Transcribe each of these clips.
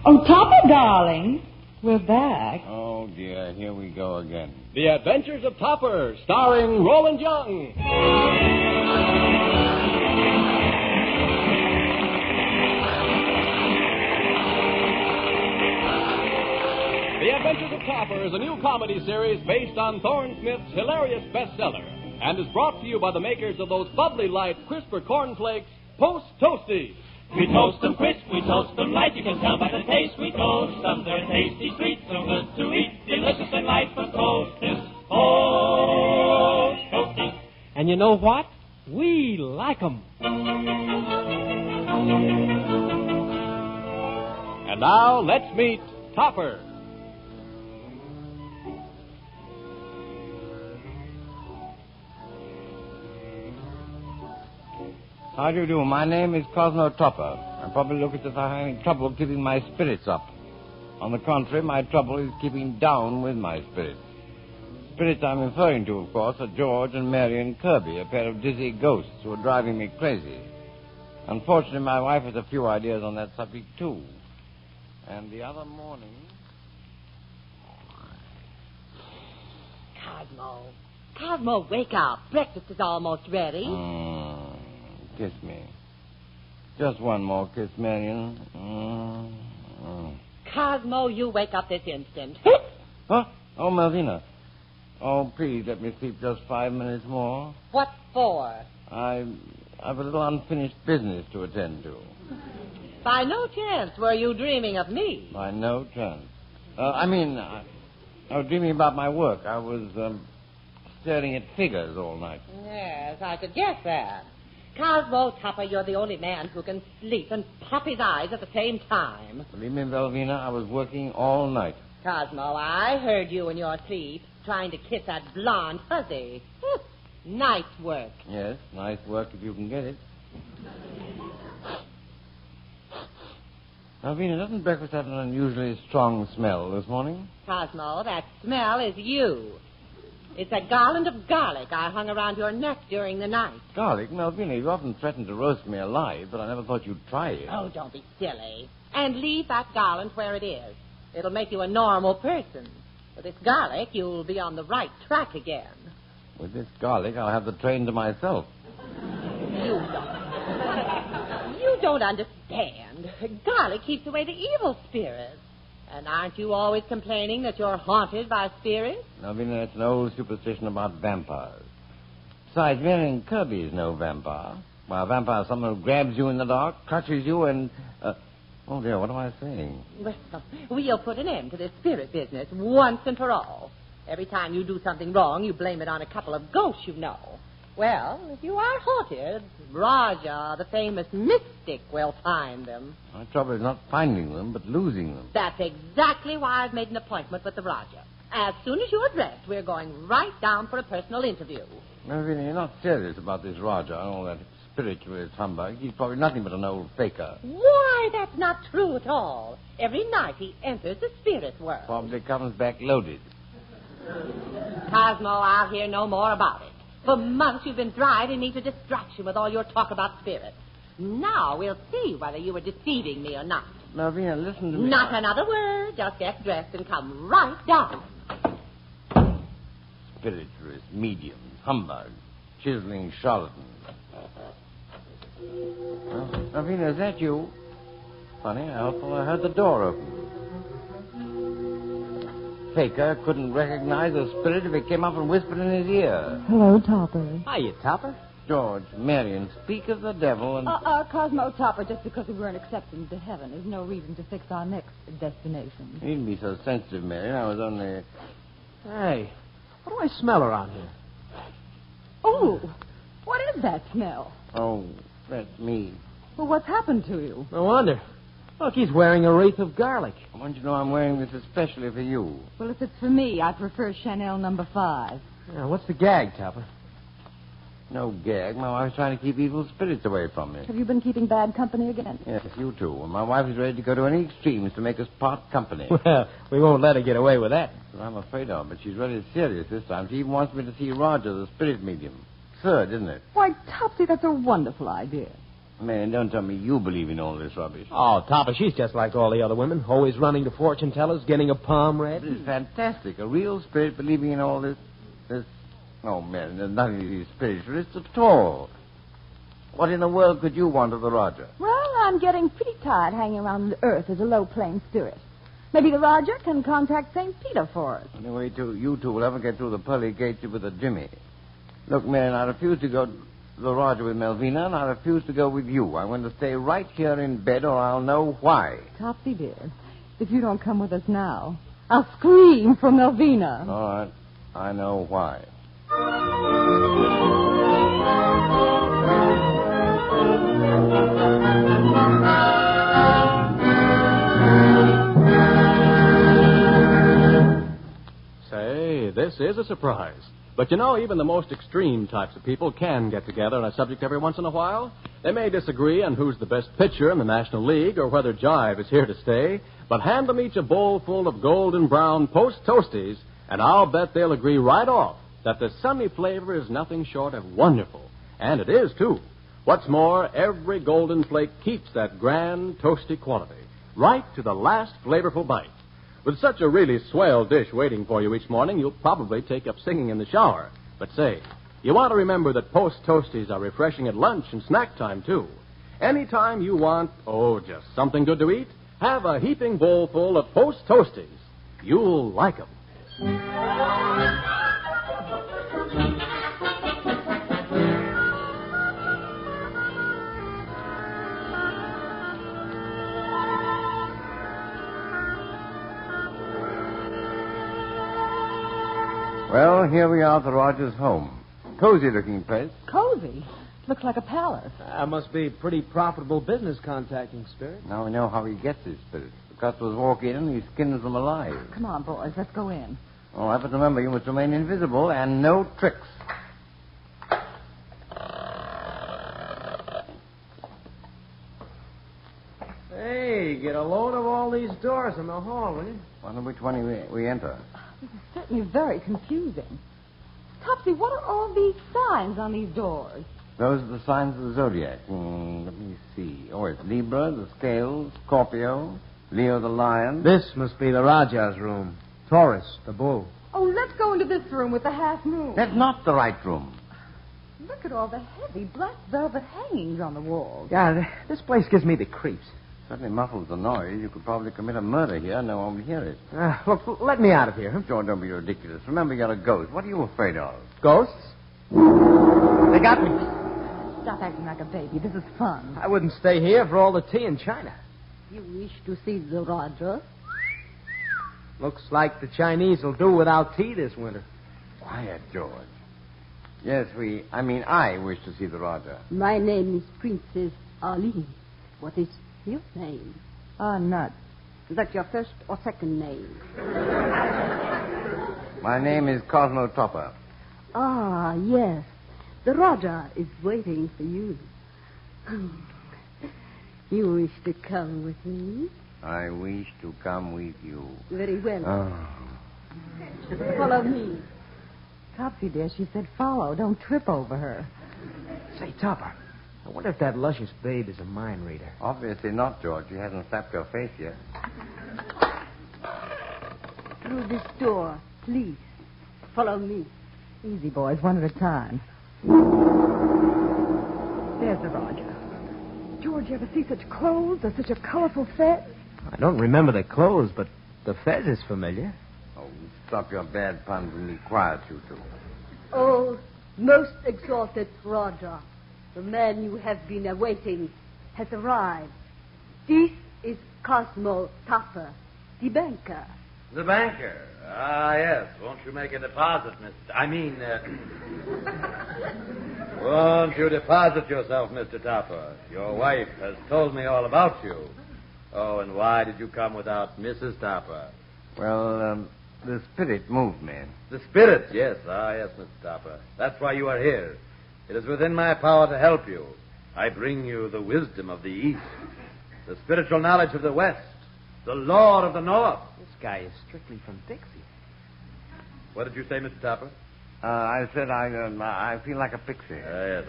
Oh, Topper, darling. We're back. Oh, dear. Here we go again. The Adventures of Topper, starring Roland Young. The Adventures of Topper is a new comedy series based on Thorne Smith's hilarious bestseller and is brought to you by the makers of those bubbly light, crisper cornflakes, Post Toasties. We toast them crisp, we toast them light, you can tell by the taste. We toast them, they're tasty, sweet, so good to eat, delicious and light, but toast is Post Toasties. And you know what? We like 'em. And now, let's meet Topper. How do you do? My name is Cosmo Topper. I probably look as if I'm having trouble keeping my spirits up. On the contrary, my trouble is keeping down with my spirits. Spirits I'm referring to, of course, are George and Marian Kerby, a pair of dizzy ghosts who are driving me crazy. Unfortunately, my wife has a few ideas on that subject, too. And the other morning... Cosmo, wake up. Breakfast is almost ready. Kiss me. Just one more kiss, Marian. Cosmo, you wake up this instant. Huh? Oh, Malvina. Oh, please let me sleep just 5 minutes more. What for? I've a little unfinished business to attend to. By no chance were you dreaming of me? By no chance. I was dreaming about my work. I was staring at figures all night. Yes, I could guess that. Cosmo Topper, you're the only man who can sleep and pop his eyes at the same time. Believe me, Malvina, I was working all night. Cosmo, I heard you in your sleep trying to kiss that blonde fuzzy. Nice work. Yes, nice work if you can get it. Malvina, doesn't breakfast have an unusually strong smell this morning? Cosmo, that smell is you. It's a garland of garlic I hung around your neck during the night. Garlic? Malvina, you often threatened to roast me alive, but I never thought you'd try it. Oh, don't be silly. And leave that garland where it is. It'll make you a normal person. With this garlic, you'll be on the right track again. With this garlic, I'll have the train to myself. You don't understand. Garlic keeps away the evil spirits. And aren't you always complaining that you're haunted by spirits? Malvina, that's an old superstition about vampires. Besides, Marian Kerby is no vampire. Well, a vampire is someone who grabs you in the dark, clutches you, and... Oh, dear, what am I saying? Well, we'll put an end to this spirit business once and for all. Every time you do something wrong, you blame it on a couple of ghosts you know. Well, if you are haunted, Rajah, the famous mystic, will find them. My trouble is not finding them, but losing them. That's exactly why I've made an appointment with the Rajah. As soon as you're dressed, we're going right down for a personal interview. Malvina, you're not serious about this Rajah and all that spiritualist humbug. He's probably nothing but an old faker. Why, that's not true at all. Every night he enters the spirit world. Probably comes back loaded. Cosmo, I'll hear no more about it. For months you've been driving me to distraction with all your talk about spirits. Now we'll see whether you were deceiving me or not. Malvina, listen to me. Not another word. Just get dressed and come right down. Spiritualist, mediums, humbug, chiseling charlatans. Malvina, is that you? Funny, I thought I heard the door open. Faker couldn't recognize a spirit if it came up and whispered in his ear. Hello, Topper. Hiya, Topper. George, Marian, speak of the devil and... Cosmo Topper, just because we weren't accepted into heaven is no reason to fix our next destination. You needn't be so sensitive, Marian. I was only... Hey, what do I smell around here? Oh, what is that smell? Oh, that's me. Well, what's happened to you? No wonder. Look, he's wearing a wreath of garlic. I want you to know I'm wearing this especially for you. Well, if it's for me, I prefer Chanel number 5. Yeah, what's the gag, Topper? No gag. My wife's trying to keep evil spirits away from me. Have you been keeping bad company again? Yes, you too. And my wife is ready to go to any extremes to make us part company. Well, we won't let her get away with that. Well, I'm afraid of, but she's really serious this time. She even wants me to see Roger, the spirit medium. Absurd, isn't it? Why, Topsy, that's a wonderful idea. Man, don't tell me you believe in all this rubbish. Oh, Topper, she's just like all the other women, always running to fortune tellers, getting a palm read. This is fantastic. A real spirit believing in all this... Oh, man, there's nothing to be spiritualist at all. What in the world could you want of the Raja? Well, I'm getting pretty tired hanging around the earth as a low-plane spirit. Maybe the Raja can contact St. Peter for us. Anyway, you two will ever get through the pearly gates with a Jimmy. Look, man, I refuse to go to the Raja with Melvina, and I refuse to go with you. I want to stay right here in bed, or I'll know why. Topsy, dear, if you don't come with us now, I'll scream for Melvina. All right. I know why. Say, this is a surprise. But you know, even the most extreme types of people can get together on a subject every once in a while. They may disagree on who's the best pitcher in the National League or whether jive is here to stay, but hand them each a bowl full of golden brown Post Toasties, and I'll bet they'll agree right off that the sunny flavor is nothing short of wonderful. And it is, too. What's more, every golden flake keeps that grand, toasty quality, right to the last flavorful bite. With such a really swell dish waiting for you each morning, you'll probably take up singing in the shower. But say, you want to remember that Post Toasties are refreshing at lunch and snack time, too. Anytime you want, just something good to eat, have a heaping bowl full of Post Toasties. You'll like 'em. Well, here we are at the Rogers' home. Cozy-looking place. Cozy? Looks like a palace. Must be pretty profitable business contacting, Spirit. Now we know how he gets his spirits. The customers walk in and he skins them alive. Come on, boys, let's go in. All right, but remember, you must remain invisible and no tricks. Hey, get a load of all these doors in the hall, will you? Wonder which one we enter. This is certainly very confusing. Topsy, what are all these signs on these doors? Those are the signs of the zodiac. Let me see. Oh, it's Libra, the scales, Scorpio, Leo the lion. This must be the Raja's room. Taurus, the bull. Oh, let's go into this room with the half moon. That's not the right room. Look at all the heavy black velvet hangings on the walls. Yeah, this place gives me the creeps. Certainly muffles the noise. You could probably commit a murder here. No one would hear it. Look, let me out of here. Huh? George, don't be ridiculous. Remember, you're a ghost. What are you afraid of? Ghosts? They got me. Stop acting like a baby. This is fun. I wouldn't stay here for all the tea in China. You wish to see the Raja? Looks like the Chinese will do without tea this winter. Quiet, George. Yes, I wish to see the Raja. My name is Princess Ali. What is your name? Nut. Is that your first or second name? My name is Cosmo Topper. Ah, yes. The Raja is waiting for you. You wish to come with me? I wish to come with you. Very well. Oh. Follow me. Topsy, dear, she said follow. Don't trip over her. Say, Topper, I wonder if that luscious babe is a mind reader. Obviously not, George. She hasn't slapped your face yet. Through this door, please. Follow me. Easy, boys, one at a time. There's the Raja. George, you ever see such clothes or such a colorful fez? I don't remember the clothes, but the fez is familiar. Oh, stop your bad puns and be quiet, you two. Oh, most exalted Raja, the man you have been awaiting has arrived. This is Cosmo Topper, the banker. The banker? Ah, yes. Won't you make a deposit, Won't you deposit yourself, Mr. Topper? Your wife has told me all about you. Oh, and why did you come without Mrs. Topper? Well, the spirit moved me. The spirit, yes. Ah, yes, Mr. Topper. That's why you are here. It is within my power to help you. I bring you the wisdom of the East, the spiritual knowledge of the West, the lore of the North. This guy is strictly from Dixie. What did you say, Mr. Topper? I said I feel like a pixie. Yes,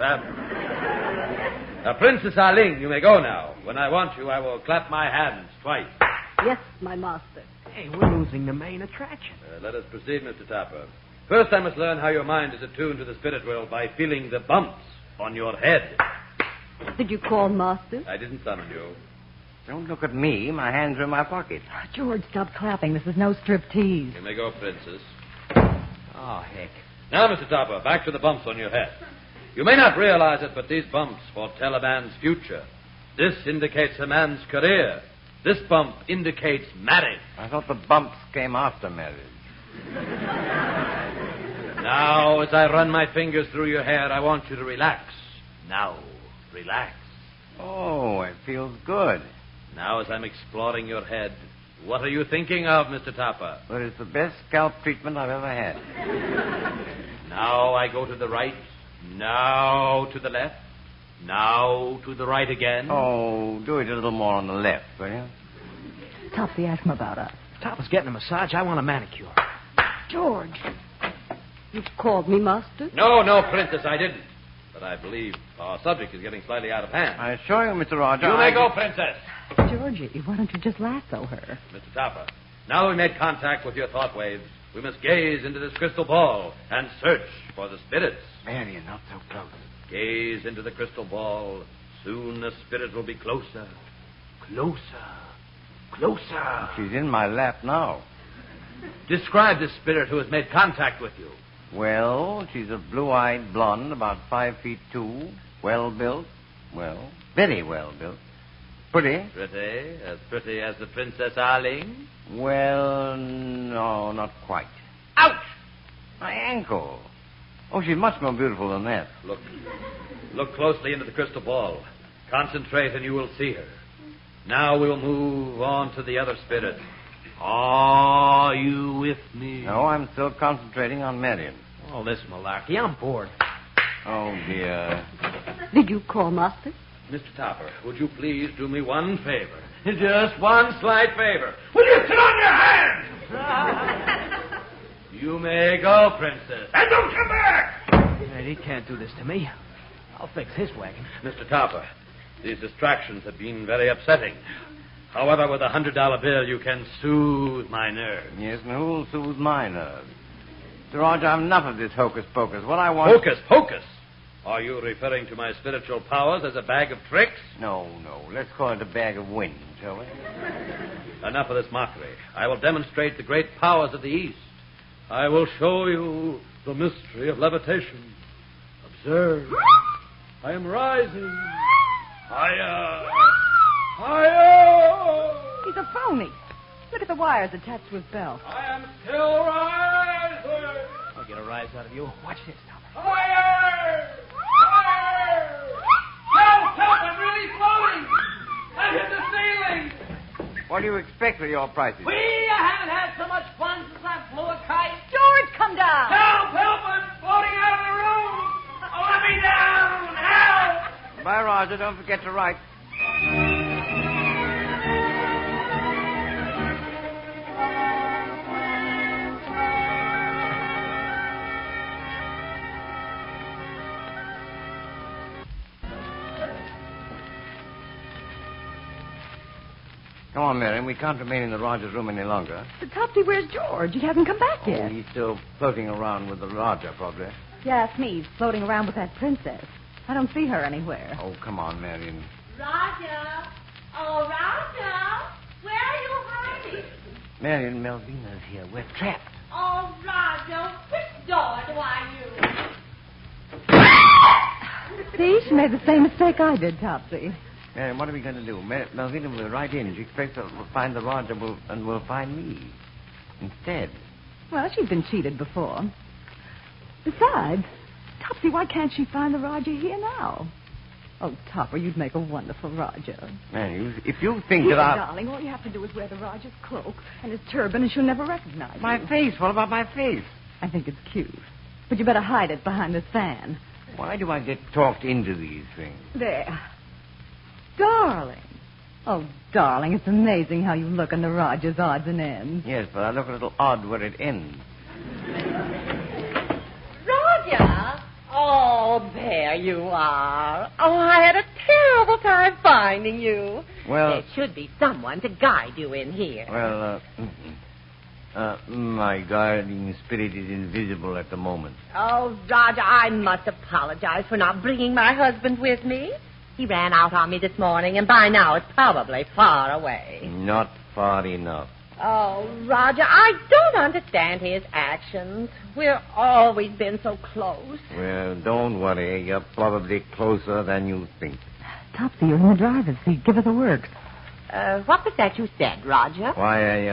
Now, Princess Arling, you may go now. When I want you, I will clap my hands twice. Yes, my master. Hey, we're losing the main attraction. Let us proceed, Mr. Topper. First, I must learn how your mind is attuned to the spirit world by feeling the bumps on your head. Did you call master? I didn't summon you. Don't look at me. My hands are in my pocket. George, stop clapping. This is no striptease. You may go, Princess. Oh, heck. Now, Mr. Topper, back to the bumps on your head. You may not realize it, but these bumps foretell a man's future. This indicates a man's career. This bump indicates marriage. I thought the bumps came after marriage. Now, as I run my fingers through your hair, I want you to relax. Now, relax. Oh, it feels good. Now, as I'm exploring your head, what are you thinking of, Mr. Topper? But it's the best scalp treatment I've ever had. Now I go to the right. Now to the left. Now to the right again. Oh, do it a little more on the left, will you? Topsy, ask him about us. Topper's getting a massage. I want a manicure. George. You called me master? No, Princess, I didn't. But I believe our subject is getting slightly out of hand. I assure you, Mr. Roger. You may go, Princess. Georgie, why don't you just lasso her? Mr. Topper, now that we made contact with your thought waves, we must gaze into this crystal ball and search for the spirits. Marian, not so close. Gaze into the crystal ball. Soon the spirit will be closer. Closer. She's in my lap now. Describe the spirit who has made contact with you. Well, she's a blue-eyed blonde, about 5'2", well-built. Well, very well-built. Pretty. Pretty as the Princess Arling? Well, no, not quite. Ouch! My ankle. Oh, she's much more beautiful than that. Look closely into the crystal ball. Concentrate and you will see her. Now we'll move on to the other spirit. Are you with me? No, I'm still concentrating on Marian. All this malarkey. I'm bored. Oh, dear. Did you call master? Mr. Topper, would you please do me one favor? Just one slight favor. Will you sit on your hands? You may go, Princess. And don't come back! Hey, he can't do this to me. I'll fix his wagon. Mr. Topper, these distractions have been very upsetting. However, with a $100 bill, you can soothe my nerves. Yes, and who'll soothe my nerves? Sir Roger, I'm enough of this hocus-pocus. What I want... Hocus-pocus? Are you referring to my spiritual powers as a bag of tricks? No. Let's call it a bag of wind, shall we? Enough of this mockery. I will demonstrate the great powers of the East. I will show you the mystery of levitation. Observe. I am rising. Higher. He's a phony. Look at the wires attached to his belt. I am still rising. I'll get a rise out of you. Watch this, Topper. Higher. Help, I'm really floating. I hit the ceiling. What do you expect for your prices? I haven't had so much fun since I flew a kite. George, come down. Help, I'm floating out of the room. Oh, let me down. Help. Bye, Roger. Don't forget to write. Come on, Marian. We can't remain in the Roger's room any longer. But Topsy, where's George? He hasn't come back Oh, yet. he's still floating around with the Roger, probably. Yeah, it's me. He's floating around with that princess. I don't see her anywhere. Oh, come on, Marian. Roger. Oh, Roger. Where are you hiding? Marian, Melvina's here. We're trapped. Oh, Roger. Which door do I use? See, she made the same mistake I did, Topsy. Marian, what are we going to do? Melvina will right in. She expects to find the Roger and will find me instead. Well, she's been cheated before. Besides, Topsy, why can't she find the Roger here now? Oh, Topper, you'd make a wonderful Roger. Marian, if you think Here, that I... darling, all you have to do is wear the Roger's cloak and his turban, and she'll never recognize you. My face. What about my face? I think it's cute. But you better hide it behind this fan. Why do I get talked into these things? There. Darling. Oh, darling, it's amazing how you look in the Roger's odds and ends. Yes, but I look a little odd where it ends. Roger. Oh, there you are. Oh, I had a terrible time finding you. Well... There should be someone to guide you in here. Well, my guiding spirit is invisible at the moment. Oh, Roger, I must apologize for not bringing my husband with me. He ran out on me this morning, and by now it's probably far away. Not far enough. Oh, Roger, I don't understand his actions. We've always been so close. Well, don't worry. You're probably closer than you think. Topsy, you're in the driver's seat. Give her the works. What was that you said, Roger? Why,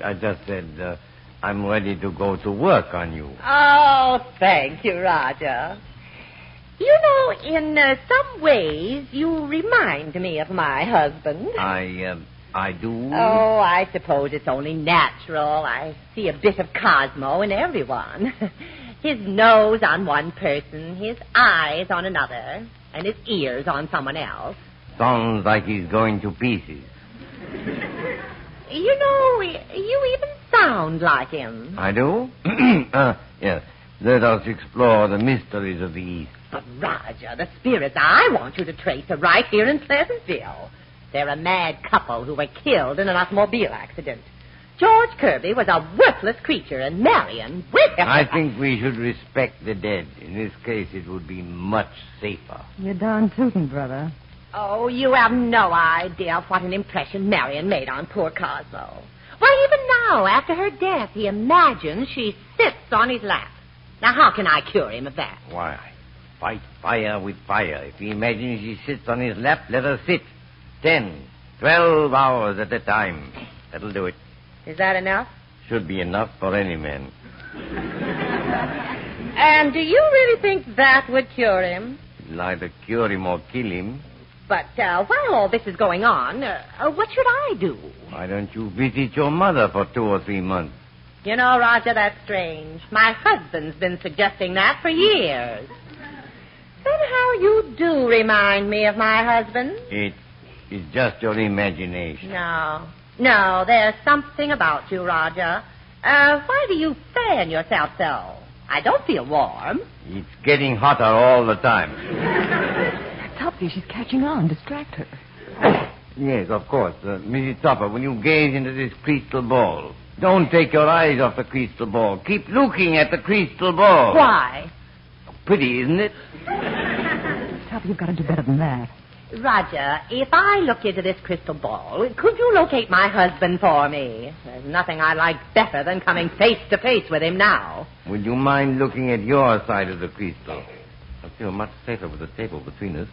I just said I'm ready to go to work on you. Oh, thank you, Roger. You know, in some ways, you remind me of my husband. I do? Oh, I suppose it's only natural. I see a bit of Cosmo in everyone. His nose on one person, his eyes on another, and his ears on someone else. Sounds like he's going to pieces. You know, you even sound like him. I do? Yes. Let us explore the mysteries of the East. But, Roger, the spirits I want you to trace are right here in Pleasantville. They're a mad couple who were killed in an automobile accident. George Kerby was a worthless creature, and Marian... I think we should respect the dead. In this case, it would be much safer. You're darn tootin', brother. Oh, you have no idea of what an impression Marian made on poor Cosmo. Why, even now, after her death, he imagines she sits on his lap. Now, how can I cure him of that? Why, fight fire with fire. If he imagines she sits on his lap, let her sit. 10, 12 hours at a time. That'll do it. Is that enough? Should be enough for any man. And do you really think that would cure him? It'll either cure him or kill him. But while all this is going on, what should I do? Why don't you visit your mother for 2 or 3 months? You know, Roger, that's strange. My husband's been suggesting that for years. Somehow you do remind me of my husband. It's just your imagination. No, there's something about you, Roger. Why do you fan yourself so? I don't feel warm. It's getting hotter all the time. Topsy, she's catching on. Distract her. Yes, of course. Mrs. Topper, when you gaze into this crystal ball, don't take your eyes off the crystal ball. Keep looking at the crystal ball. Why? Pretty, isn't it? Topsy, you've got to do better than that. Roger, if I look into this crystal ball, could you locate my husband for me? There's nothing I like better than coming face to face with him now. Would you mind looking at your side of the crystal? I feel much safer with the table between us.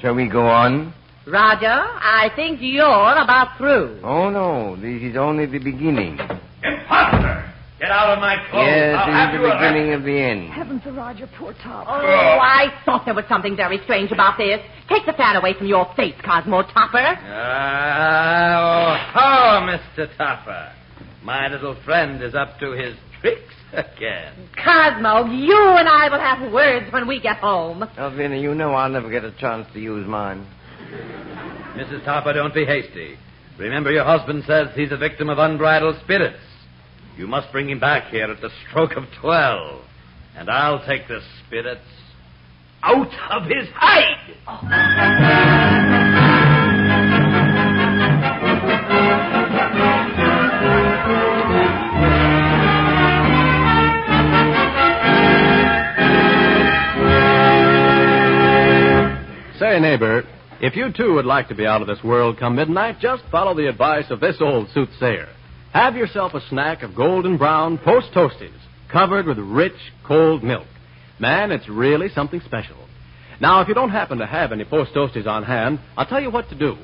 Shall we go on? Roger, I think you're about through. Oh, no. This is only the beginning. Imposter! Get out of my clothes. Yes, I'll this have is you the arrested. beginning of the end. Heavens, Sir Roger, poor Top. Oh, I thought there was something very strange about this. Take the fan away from your face, Cosmo Topper. Mr. Topper. My little friend is up to his tricks again. Cosmo, you and I will have words when we get home. Elvina, you know I'll never get a chance to use mine. Mrs. Topper, don't be hasty. Remember, your husband says he's a victim of unbridled spirits. You must bring him back here at the stroke of 12. And I'll take the spirits out of his hide. Say, neighbor, if you too would like to be out of this world come midnight, just follow the advice of this old soothsayer. Have yourself a snack of golden brown Post Toasties, covered with rich, cold milk. Man, it's really something special. Now, if you don't happen to have any Post Toasties on hand, I'll tell you what to do.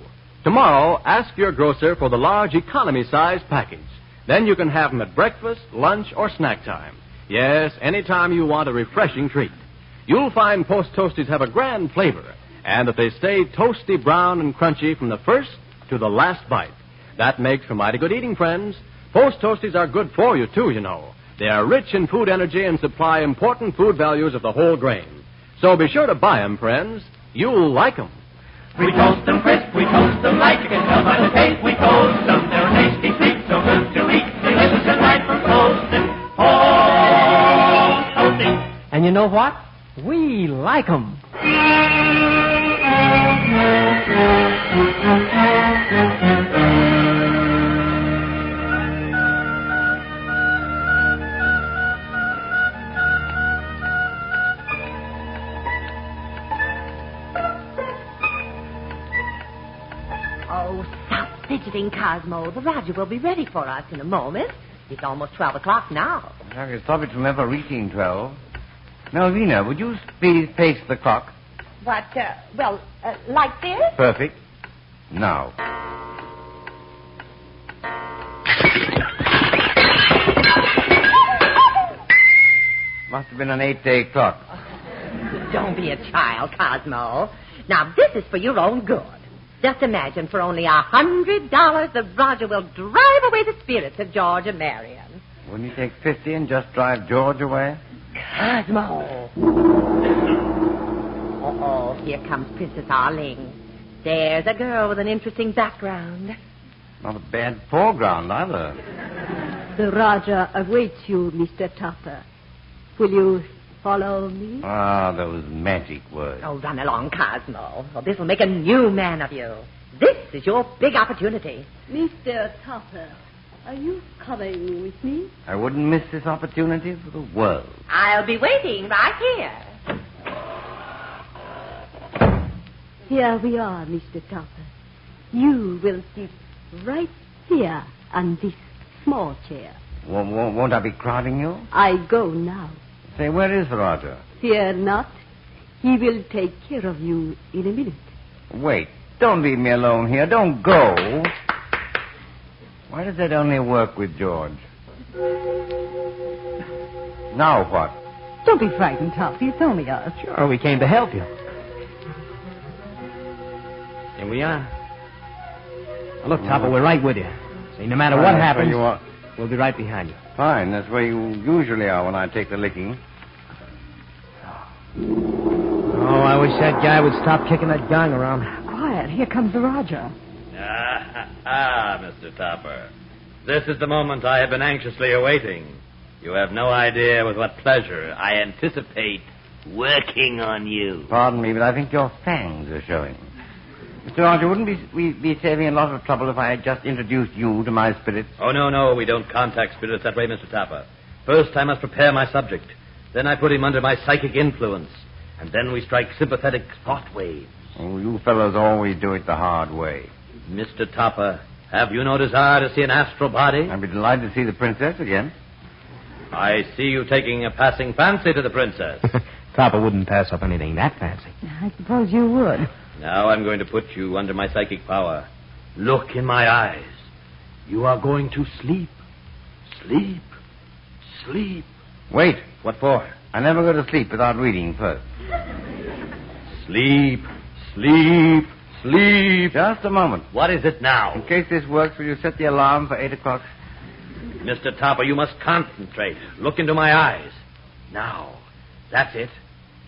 Tomorrow, ask your grocer for the large economy-sized package. Then you can have them at breakfast, lunch, or snack time. Yes, anytime you want a refreshing treat. You'll find Post Toasties have a grand flavor, and that they stay toasty brown and crunchy from the first to the last bite. That makes for mighty good eating, friends. Post Toasties are good for you, too, you know. They are rich in food energy and supply important food values of the whole grain. So be sure to buy them, friends. You'll like them. We toast them crisp, we toast them light. You can tell by the taste we toast them. They're tasty, sweet, so good to eat. Delicious and right from toasting. Oh, toasting. And you know what? We like 'em. Oh, stop fidgeting, Cosmo. The Roger will be ready for us in a moment. It's almost 12 o'clock now. I can stop it from ever reaching 12. Melvina, would you please face the clock? What, like this? Perfect. Now. Must have been an 8-day clock. Don't be a child, Cosmo. Now, this is for your own good. Just imagine, for only $100, the Roger will drive away the spirits of George and Marian. Wouldn't you take 50 and just drive George away? Cosmo. Uh-oh, here comes Princess Arling. There's a girl with an interesting background. Not a bad foreground, either. The Raja awaits you, Mr. Topper. Will you follow me? Ah, those magic words. Oh, run along, Cosmo. Oh, this will make a new man of you. This is your big opportunity. Mr. Topper, are you coming with me? I wouldn't miss this opportunity for the world. I'll be waiting right here. Here we are, Mr. Topper. You will sit right here on this small chair. Won't I be crowding you? I go now. Say, where is the Roger? Fear not. He will take care of you in a minute. Wait. Don't leave me alone here. Don't go. Why does that only work with George? Now what? Don't be frightened, Topsy. It's only us. Sure, we came to help you. Here we are. Now, look, Topper, we're right with you. See, no matter what happens, you are. we'll be right behind you. Fine. That's where you usually are when I take the licking. Oh, I wish that guy would stop kicking that gong around. Quiet. Here comes the Roger. Mr. Topper. This is the moment I have been anxiously awaiting. You have no idea with what pleasure I anticipate working on you. Pardon me, but I think your fangs are showing. Mr. Roger, wouldn't we be saving a lot of trouble if I had just introduced you to my spirits? Oh, no, we don't contact spirits that way, Mr. Topper. First, I must prepare my subject. Then I put him under my psychic influence. And then we strike sympathetic thought waves. Oh, you fellows always do it the hard way. Mr. Topper, have you no desire to see an astral body? I'd be delighted to see the princess again. I see you taking a passing fancy to the princess. Topper wouldn't pass up anything that fancy. I suppose you would. Now I'm going to put you under my psychic power. Look in my eyes. You are going to sleep. Sleep. Sleep. Wait. What for? I never go to sleep without reading first. Sleep. Sleep. Sleep. Just a moment. What is it now? In case this works, will you set the alarm for 8 o'clock? Mr. Topper, you must concentrate. Look into my eyes. Now. That's it.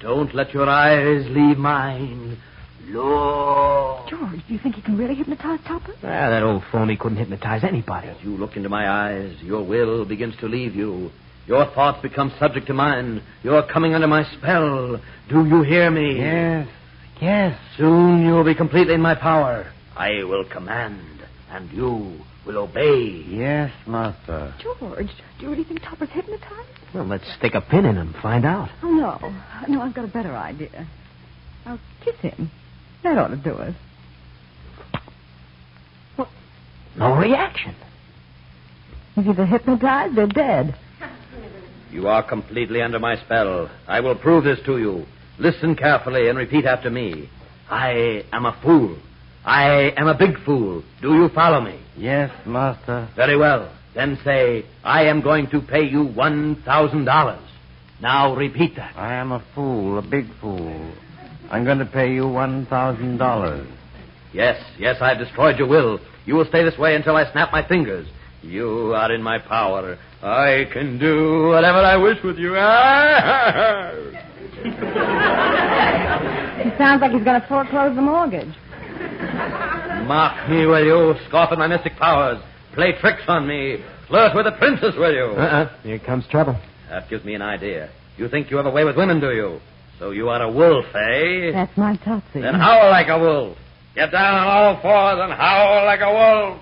Don't let your eyes leave mine. Look. George, do you think he can really hypnotize Topper? Ah, that old phony couldn't hypnotize anybody. As you look into my eyes, your will begins to leave you. Your thoughts become subject to mine. You're coming under my spell. Do you hear me? Yes. Soon you'll be completely in my power. I will command, and you will obey. Yes, Master. George, do you really think Topper's hypnotized? Well, let's stick a pin in him and find out. Oh, no. No, I've got a better idea. I'll kiss him. That ought to do it. Well, no reaction. He's either hypnotized or dead. You are completely under my spell. I will prove this to you. Listen carefully and repeat after me. I am a fool. I am a big fool. Do you follow me? Yes, Master. Very well. Then say, I am going to pay you $1,000. Now repeat that. I am a fool, a big fool. I'm going to pay you $1,000. Yes, I've destroyed your will. You will stay this way until I snap my fingers. You are in my power. I can do whatever I wish with you. He sounds like he's going to foreclose the mortgage. Mock me, will you? Scoff at my mystic powers. Play tricks on me. Flirt with the princess, will you? Here comes trouble. That gives me an idea. You think you have a way with women, do you? So you are a wolf, eh? That's my Topsy. Then howl like a wolf. Get down on all fours and howl like a wolf.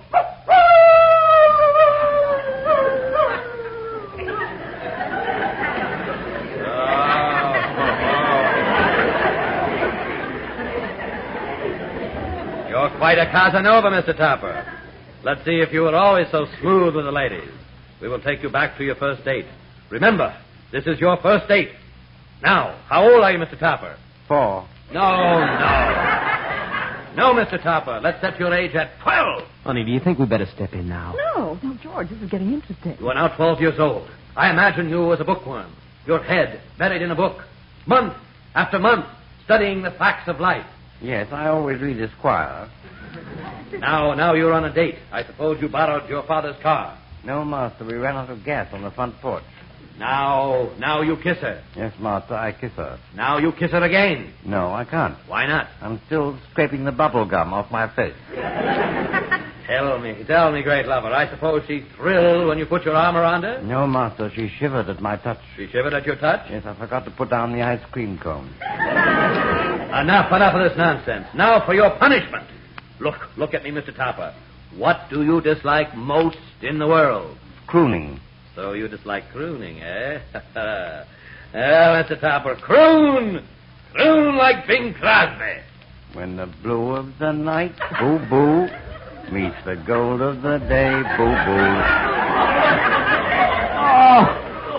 You're quite a Casanova, Mr. Topper. Let's see if you were always so smooth with the ladies. We will take you back to your first date. Remember, this is your first date. Now, how old are you, Mr. Topper? 4. No, Mr. Topper. Let's set your age at 12. Honey, do you think we better step in now? No, George, this is getting interesting. You are now 12 years old. I imagine you as a bookworm. Your head buried in a book. Month after month, studying the facts of life. Yes, I always read Esquire. Now you're on a date. I suppose you borrowed your father's car. No, master, we ran out of gas on the front porch. Now you kiss her. Yes, master, I kiss her. Now you kiss her again. No, I can't. Why not? I'm still scraping the bubble gum off my face. Tell me, great lover. I suppose she thrilled when you put your arm around her? No, master, she shivered at my touch. She shivered at your touch? Yes, I forgot to put down the ice cream cone. Enough of this nonsense. Now for your punishment. Look at me, Mr. Topper. What do you dislike most in the world? Crooning. So you dislike crooning, eh? Well, Mr. Topper, croon! Croon like Bing Crosby. When the blue of the night, boo-boo, meets the gold of the day, boo-boo.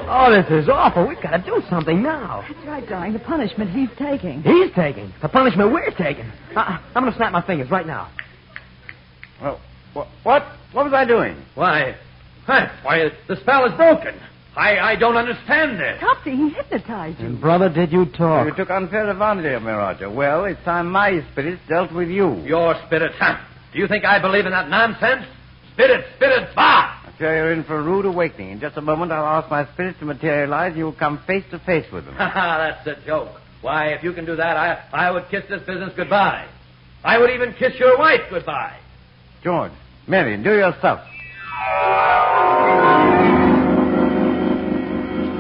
Oh, this is awful. We've got to do something now. That's right, darling. The punishment he's taking. He's taking. The punishment we're taking. I'm going to snap my fingers right now. Well, what was I doing? Why, the spell is broken. I don't understand this. Topsy, he hypnotized you. And, brother, did you talk? You took unfair advantage of me, Roger. Well, it's time my spirits dealt with you. Your spirits, huh? Do you think I believe in that nonsense? Spirits, bah! I fear you're in for a rude awakening. In just a moment, I'll ask my spirits to materialize. You'll come face to face with them. That's a joke. Why, if you can do that, I would kiss this business goodbye. I would even kiss your wife goodbye. George, Marian, do your stuff.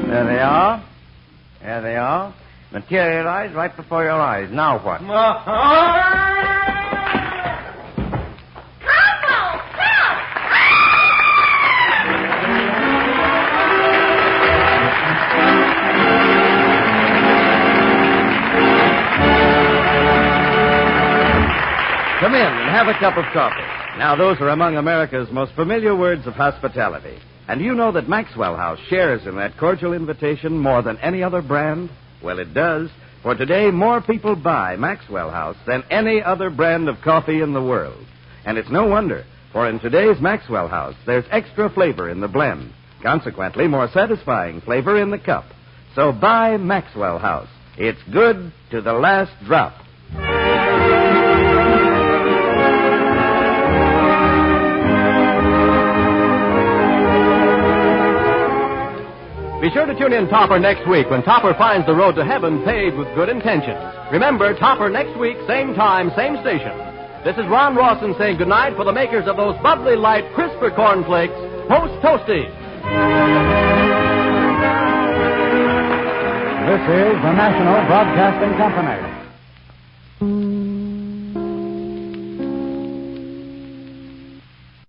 There they are. Materialize right before your eyes. Now what? Come in and have a cup of coffee. Now, those are among America's most familiar words of hospitality. And do you know that Maxwell House shares in that cordial invitation more than any other brand? Well, it does. For today, more people buy Maxwell House than any other brand of coffee in the world. And it's no wonder, for in today's Maxwell House, there's extra flavor in the blend. Consequently, more satisfying flavor in the cup. So buy Maxwell House. It's good to the last drop. Be sure to tune in Topper next week when Topper finds the road to heaven paved with good intentions. Remember, Topper next week, same time, same station. This is Ron Rawson saying goodnight for the makers of those bubbly light, crisper cornflakes, Post Toasty. This is the National Broadcasting Company.